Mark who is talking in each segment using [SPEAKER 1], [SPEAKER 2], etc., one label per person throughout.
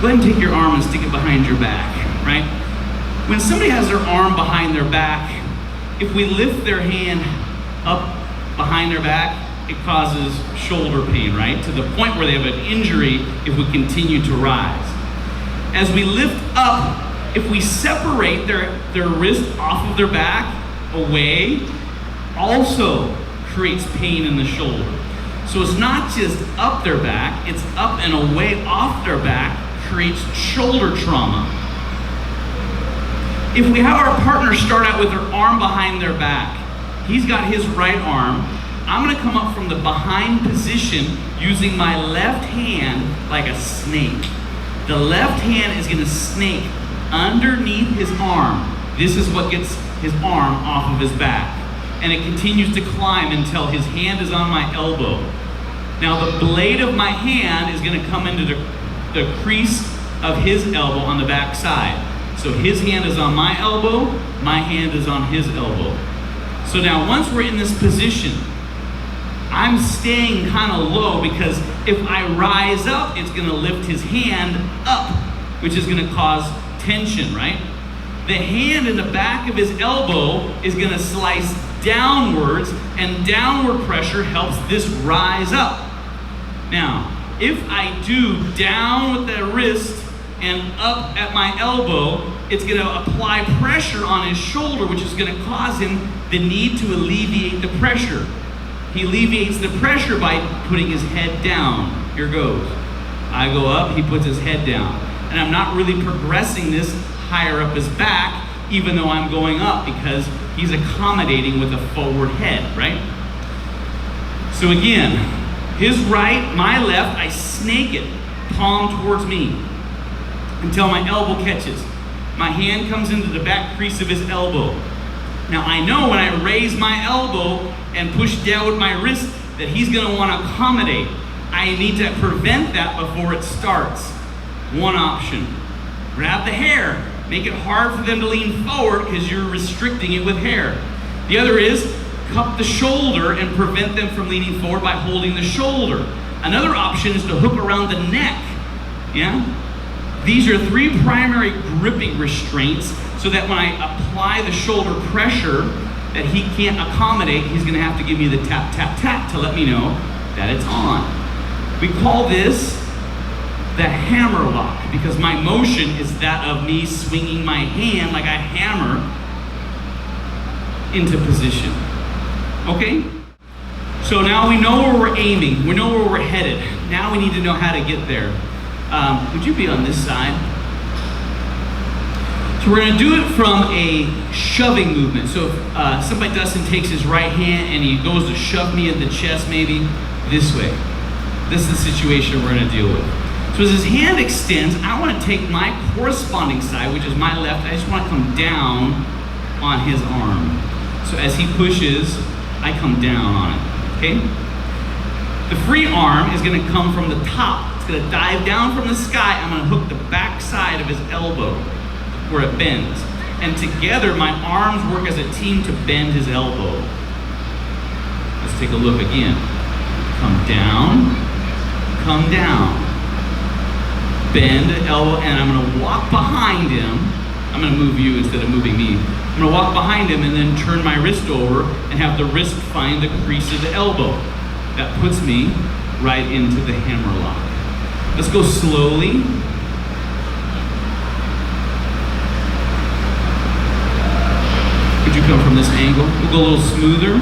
[SPEAKER 1] Go ahead and take your arm and stick it behind your back, right? When somebody has their arm behind their back, if we lift their hand up behind their back, it causes shoulder pain, right? To the point where they have an injury if we continue to rise. As we lift up, if we separate their wrist off of their back away, also creates pain in the shoulder. So it's not just up their back, it's up and away off their back, creates shoulder trauma. If we have our partner start out with their arm behind their back, he's got his right arm, I'm gonna come up from the behind position using my left hand like a snake. The left hand is gonna snake underneath his arm. This is what gets his arm off of his back. And it continues to climb until his hand is on my elbow. Now the blade of my hand is gonna come into the crease of his elbow on the back side. So his hand is on my elbow, my hand is on his elbow. So now once we're in this position, I'm staying kind of low because if I rise up, it's gonna lift his hand up, which is gonna cause tension, right? The hand in the back of his elbow is gonna slice downwards, and downward pressure helps this rise up. Now, if I do down with the wrist and up at my elbow, it's gonna apply pressure on his shoulder, which is gonna cause him the need to alleviate the pressure. He alleviates the pressure by putting his head down. Here goes. I go up, he puts his head down. And I'm not really progressing this higher up his back, even though I'm going up, because he's accommodating with a forward head, right? So again, his right, my left, I snake it, palm towards me, until my elbow catches. My hand comes into the back crease of his elbow. Now I know when I raise my elbow and push down with my wrist that he's gonna wanna accommodate. I need to prevent that before it starts. One option, grab the hair. Make it hard for them to lean forward because you're restricting it with hair. The other is cup the shoulder and prevent them from leaning forward by holding the shoulder. Another option is to hook around the neck, yeah? These are three primary gripping restraints so that when I apply the shoulder pressure that he can't accommodate, he's gonna have to give me the tap, tap, tap to let me know that it's on. We call this the hammerlock because my motion is that of me swinging my hand like a hammer into position. Okay? So now we know where we're aiming, we know where we're headed. Now we need to know how to get there. Would you be on this side? So we're gonna do it from a shoving movement. So if somebody Dustin takes his right hand and he goes to shove me in the chest maybe this way. This is the situation we're gonna deal with. So as his hand extends, I wanna take my corresponding side, which is my left, I just wanna come down on his arm. So as he pushes, I come down on it, okay? The free arm is gonna come from the top. It's gonna dive down from the sky. I'm gonna hook the back side of his elbow where it bends. And together, my arms work as a team to bend his elbow. Let's take a look again. Come down, bend the elbow, and I'm gonna walk behind him. I'm gonna move you instead of moving me. I'm gonna walk behind him and then turn my wrist over and have the wrist find the crease of the elbow. That puts me right into the hammerlock. Let's go slowly. Could you come from this angle? We'll go a little smoother.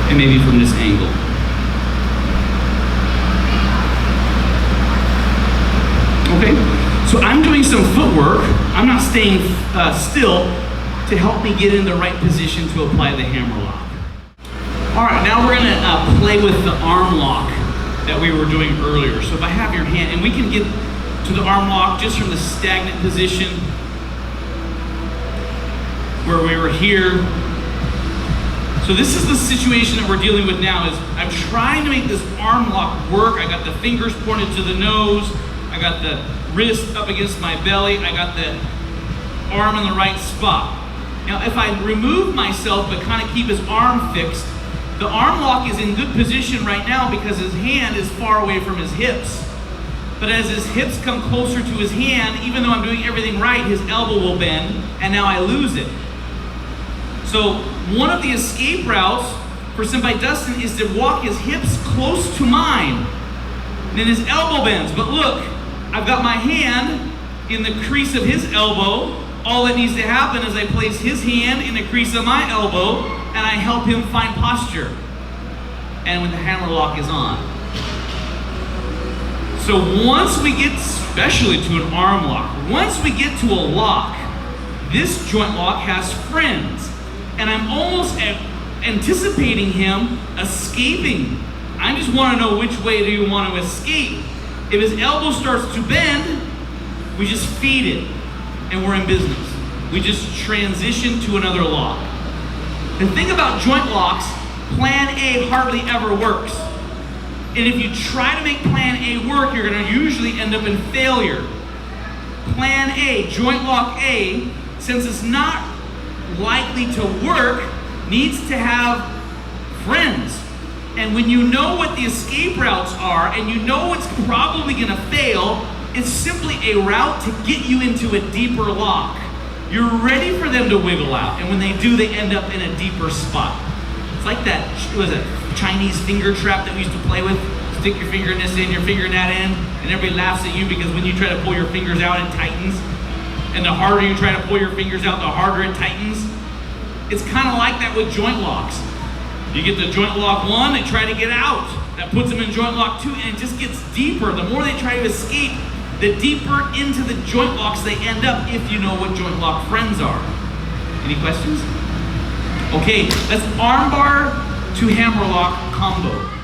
[SPEAKER 1] And maybe from this angle. Okay, so I'm doing some footwork. I'm not staying still to help me get in the right position to apply the hammerlock. All right, now we're gonna play with the arm lock that we were doing earlier. So if I have your hand, and we can get to the arm lock just from the stagnant position where we were here. So this is the situation that we're dealing with now. Is I'm trying to make this arm lock work. I got the fingers pointed to the nose. I got the wrist up against my belly. I got the arm in the right spot. Now, if I remove myself but kind of keep his arm fixed, The arm lock is in good position right now because his hand is far away from his hips. But as his hips come closer to his hand, even though I'm doing everything right, his elbow will bend, and now I lose it. So one of the escape routes for Senpai Dustin is to walk his hips close to mine. And then his elbow bends. But look, I've got my hand in the crease of his elbow. All that needs to happen is I place his hand in the crease of my elbow, and I help him find posture. And when the Hammerlock is on. So once we get, especially to an arm lock, once we get to a lock, this joint lock has friends. And I'm almost anticipating him escaping. I just want to know which way do you want to escape. If his elbow starts to bend, we just feed it, and we're in business. We just transition to another lock. The thing about joint locks, plan A hardly ever works. And if you try to make plan A work, you're going to usually end up in failure. Plan A, joint lock A, since it's not likely to work, needs to have friends. And when you know what the escape routes are and you know it's probably going to fail, it's simply a route to get you into a deeper lock. You're ready for them to wiggle out, and when they do, they end up in a deeper spot. It's like that, what was it, Chinese finger trap that we used to play with? Stick your finger in this end, your finger in that end, and everybody laughs at you because when you try to pull your fingers out, it tightens. And the harder you try to pull your fingers out, the harder it tightens. It's kind of like that with joint locks. You get the joint lock 1, they try to get out. That puts them in joint lock 2, and it just gets deeper. The more they try to escape, the deeper into the joint locks they end up, if you know what joint lock friends are. Any questions? Okay, let's armbar to hammerlock combo.